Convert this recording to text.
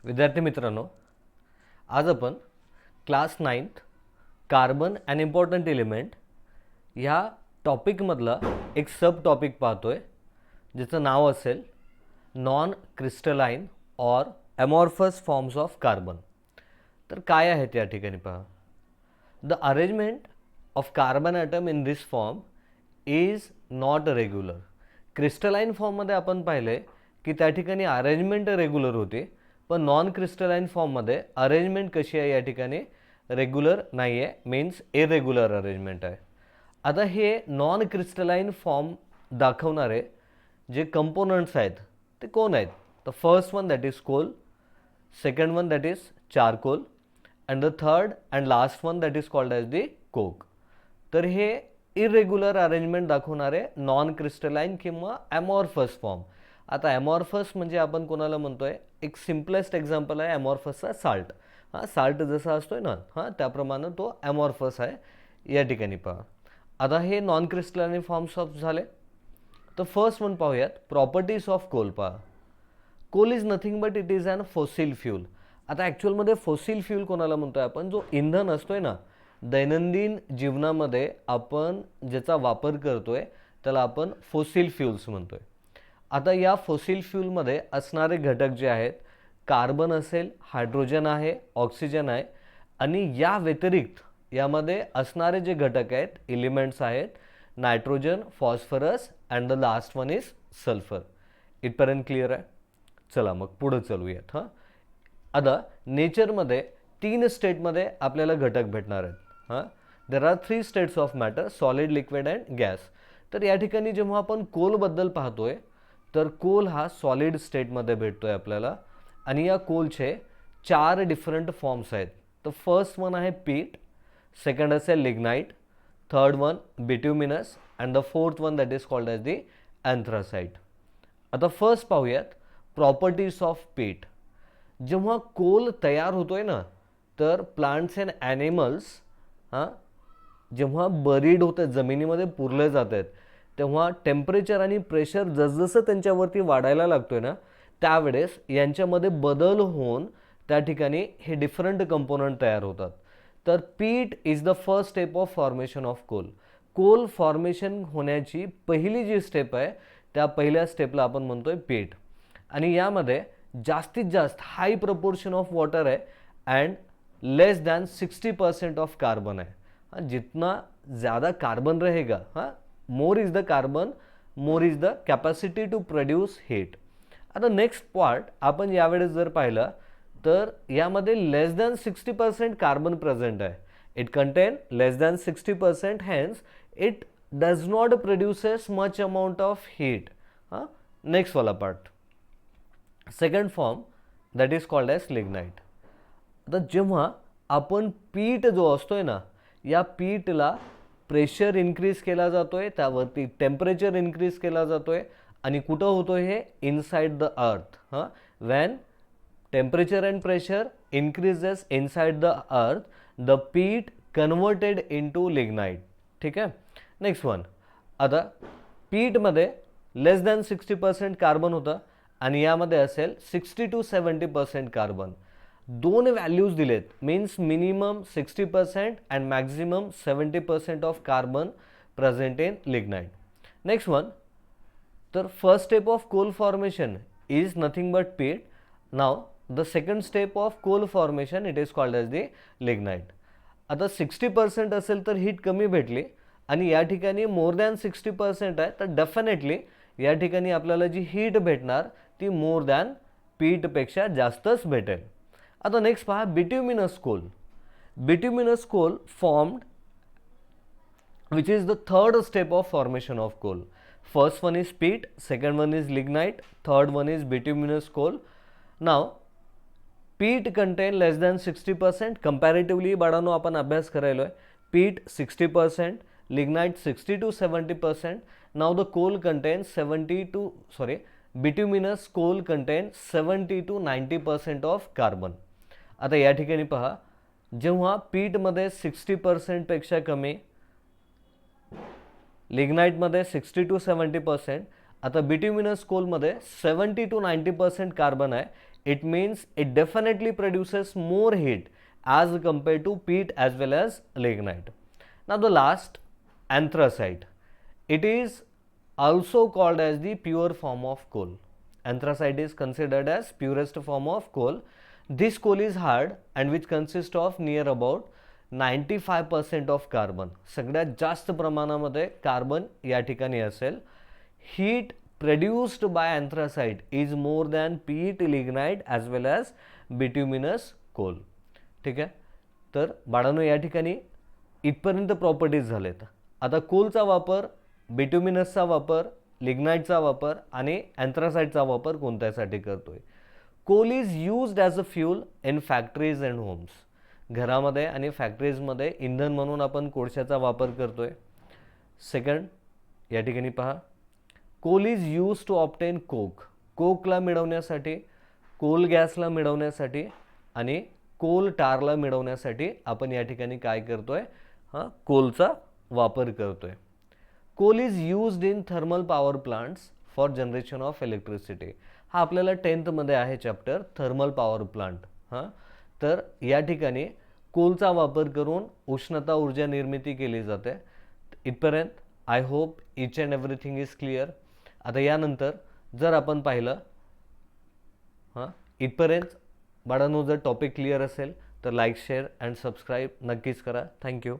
विद्यार्थी मित्रांनो, आज आपण class 9th carbon and important element ह्या टॉपिकमधला एक सब टॉपिक पाहतोय, ज्याचं नाव असेल नॉन क्रिस्टलाइन और अमॉर्फस फॉर्म्स ऑफ कार्बन. तर काय आहेत या ठिकाणी पहा. The arrangement of carbon atom in this form is not regular. Crystalline फॉर्ममध्ये आपण पाहिले की त्या ठिकाणी अरेंजमेंट रेग्युलर होती, पण नॉन क्रिस्टलाइन फॉर्ममध्ये अरेंजमेंट कशी आहे या ठिकाणी रेग्युलर नाही आहे, मीन्स इरेग्युलर अरेंजमेंट आहे. आता हे नॉन क्रिस्टलाइन फॉर्म दाखवणारे जे कंपोनंट्स आहेत ते कोण आहेत. The first one that is coal, second one that is charcoal, and the third and last one that is called as the coke. तर हे इरेग्युलर अरेंजमेंट दाखवणारे नॉन क्रिस्टलाइन किंवा ॲमॉर्फस फॉर्म. आता ॲमॉर्फस म्हणजे आपण कोणाला म्हणतोय, एक सिम्पलेस्ट एक्झाम्पल आहे ॲमॉर्फसचा साल्ट. साल्ट जसा असतोय ना त्याप्रमाणे तो ॲमॉर्फस आहे या ठिकाणी पहा. आता हे नॉन क्रिस्टलाइन फॉर्म्स ऑफ झाले. तर फर्स्ट वन पाहूयात, प्रॉपर्टीज ऑफ कोल पहा. Coal is nothing but it is an fossil fuel. आता ॲक्च्युअलमध्ये फॉसिल फ्यूल कोणाला म्हणतोय आपण, जो इंधन असतोय ना दैनंदिन जीवनामध्ये आपण ज्याचा वापर करतोय त्याला आपण फॉसिल फ्यूल्स म्हणतोय. आता या फॉसिल फ्यूलमध्ये असणारे घटक जे आहेत, कार्बन असेल, हायड्रोजन आहे, ऑक्सिजन आहे, आणि या व्यतिरिक्त यामध्ये असणारे जे घटक आहेत, एलिमेंट्स आहेत, nitrogen, phosphorus and the last one is sulphur. इथपर्यंत क्लिअर आहे. चला मग पुढे चालूयात. आता नेचरमध्ये 3 स्टेटमध्ये आपल्याला घटक भेटणार आहेत. There are 3 states of matter, solid, liquid and gas. तर या ठिकाणी जेव्हा आपण कोलबद्दल पाहतोय तर कोल हा सॉलिड स्टेटमध्ये भेटतोय आपल्याला, आणि या कोलचे 4 डिफरंट फॉर्म्स आहेत. तर फर्स्ट वन आहे पीट, सेकंड असेल lignite, third one बिट्युमिनस and the fourth one that is called as the anthracite. आता फर्स्ट पाहूयात प्रॉपर्टीज ऑफ पीट. जेव्हा कोल तयार होतोय ना तर प्लांट्स अँड ॲनिमल्स जेव्हा बरीड होत आहेत, जमिनीमध्ये पुरले जात आहेत, तेव्हा टेम्परेचर आणि प्रेशर जसजसं त्यांच्यावरती वाढायला लागतोय ना त्यावेळेस यांच्यामध्ये बदल होऊन त्या ठिकाणी हे डिफरंट कंपोनंट तयार होतात. तर peat is the first step of formation of coal. Coal formation होण्याची पहिली जी स्टेप आहे त्या पहिल्या स्टेपला आपण म्हणतोय पीट. आणि यामध्ये जास्तीत जास्त हाई प्रपोर्शन ऑफ वॉटर आहे and less than 60% of carbon आहे. जितना ज़्यादा कार्बन रहेगा, more is the carbon, more is the capacity to produce heat. आता नेक्स्ट पार्ट आपण यावेळेस जर पाहिलं तर यामध्ये लेस दॅन 60% कार्बन प्रेझेंट आहे. It contain less than 60%, hence it does not produces much amount of heat. Next वाला part, second form that is called as lignite. आता जेव्हा आपण पीठ जो असतोय ना, या पीठला प्रेशर इन्क्रीज केला जातोय, त्यावरती टेम्परेचर इन्क्रीज केला जातोय, आणि कुठं होतोय हे, inside the earth. When temperature and pressure increases inside the earth, the पीठ कन्वर्टेड इनटू लिग्नाइट. ठीक आहे. नेक्स्ट वन, आता पीठमध्ये लेस दॅन 60% कार्बन होतं आणि यामध्ये असेल 60 to 70% कार्बन. 2 व्हॅल्यूज दिलेत, means minimum 60% and maximum 70% of carbon present in lignite. Next one, तर first step of coal formation is nothing but peat. Now the second step of coal formation it is called as the lignite. आता 60% असेल तर heat कमी भेटली, आणि या ठिकाणी more than 60% आहे, तर डेफिनेटली या ठिकाणी आपल्याला जी हीट भेटणार ती मोर दॅन पीटपेक्षा जास्तच भेटेल. आता नेक्स्ट पहा, bituminous coal. Bituminous coal formed which is the third step of formation of coal. First one is peat, second one is lignite, third one is bituminous coal. Now peat contain less than 60%. comparatively बाळांनो आपण अभ्यास करायलोय. peat 60%, lignite 60 to 70%. now the coal contains bituminous coal contains 70 to 90% of carbon. आता या ठिकाणी पहा, जेव्हा पीठमध्ये 60% पेक्षा कमी, लिग्नाइटमध्ये 60 to 70%, आता बिट्युमिनस कोलमध्ये 70 to 90% कार्बन आहे. it means it definitely produces more heat as compared to peat as well as lignite. Now the last, anthracite. It is also called as the pure form of coal. Anthracite is considered as purest form of coal. This coal is hard and which consists of near about 95% of carbon. सगळ्यात जास्त प्रमाणामध्ये carbon या ठिकाणी असेल. Heat produced by anthracite is more than peat, lignite as well as bituminous coal. ठीक आहे. तर बाळांनो या ठिकाणी इथपर्यंत प्रॉपर्टीज झालेत. आता कोलचा वापर, बिट्युमिनसचा वापर, लिग्नाइटचा वापर आणि अँथ्रासाइटचा वापर कोणत्यासाठी करतोय. Coal is used as a fuel in factories and homes. घरामध्ये आणि फॅक्टरीजमध्ये इंधन म्हणून आपण कोळशाचा वापर करतोय. सेकंड, या ठिकाणी पहा, coal is use to obtain coke. कोकला मिळवण्यासाठी, कोल गॅसला मिळवण्यासाठी आणि कोल टारला मिळवण्यासाठी आपण या ठिकाणी काय करतोय, कोलचा वापर करतोय. Coal is used in thermal power plants for generation of electricity. हा आपल्याला 10th मध्ये आहे चॅप्टर, थर्मल पॉवर प्लांट. तर या ठिकाणी कोलचा वापर करून उष्णता ऊर्जा निर्मिती केली जाते. इथपर्यंत I hope each and everything is clear. आता यानंतर जर आपण पाहिलं, इथपर्यंत बाळांनो जर टॉपिक क्लिअर असेल तर लाईक, शेअर अँड सबस्क्राईब नक्कीच करा. थँक्यू.